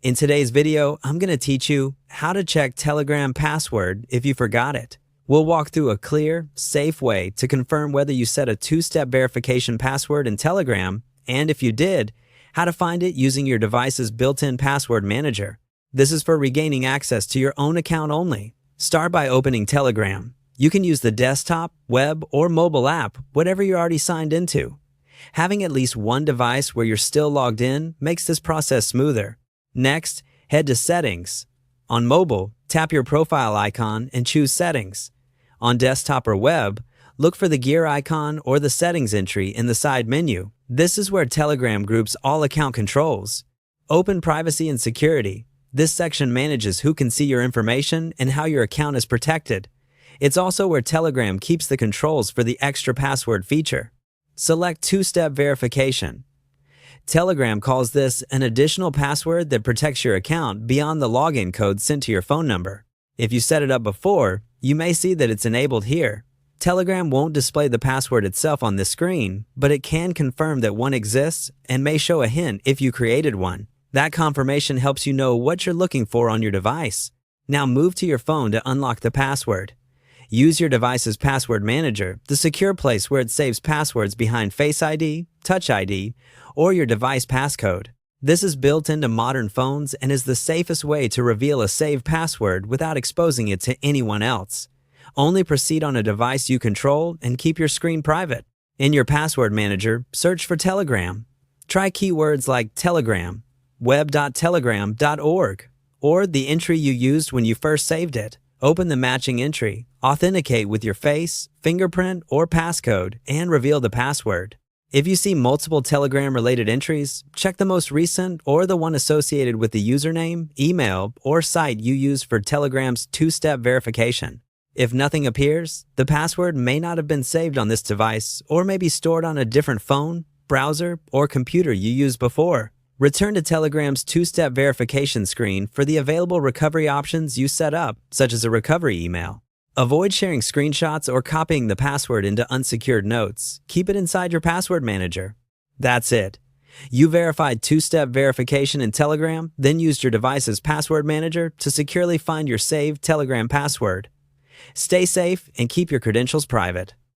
In today's video, I'm going to teach you how to check Telegram password if you forgot it. We'll walk through a clear, safe way to confirm whether you set a two-step verification password in Telegram, and if you did, how to find it using your device's built-in password manager. This is for regaining access to your own account only. Start by opening Telegram. You can use the desktop, web, or mobile app, whatever you're already signed into. Having at least one device where you're still logged in makes this process smoother. Next, head to Settings. On mobile, tap your profile icon and choose Settings. On desktop or web, look for the gear icon or the settings entry in the side menu. This is where Telegram groups all account controls. Open Privacy and Security. This section manages who can see your information and how your account is protected. It's also where Telegram keeps the controls for the extra password feature. Select two-step verification. Telegram calls this an additional password that protects your account beyond the login code sent to your phone number. If you set it up before, you may see that it's enabled here. Telegram won't display the password itself on this screen, but it can confirm that one exists and may show a hint if you created one. That confirmation helps you know what you're looking for on your device. Now move to your phone to unlock the password. Use your device's password manager, the secure place where it saves passwords behind Face ID, Touch ID, or your device passcode. This is built into modern phones and is the safest way to reveal a saved password without exposing it to anyone else. Only proceed on a device you control and keep your screen private. In your password manager, search for Telegram. Try keywords like Telegram, web.telegram.org, or the entry you used when you first saved it. Open the matching entry, authenticate with your face, fingerprint, or passcode, and reveal the password. If you see multiple Telegram-related entries, check the most recent or the one associated with the username, email, or site you use for Telegram's two-step verification. If nothing appears, the password may not have been saved on this device or may be stored on a different phone, browser, or computer you used before. Return to Telegram's two-step verification screen for the available recovery options you set up, such as a recovery email. Avoid sharing screenshots or copying the password into unsecured notes. Keep it inside your password manager. That's it. You verified two-step verification in Telegram, then used your device's password manager to securely find your saved Telegram password. Stay safe and keep your credentials private.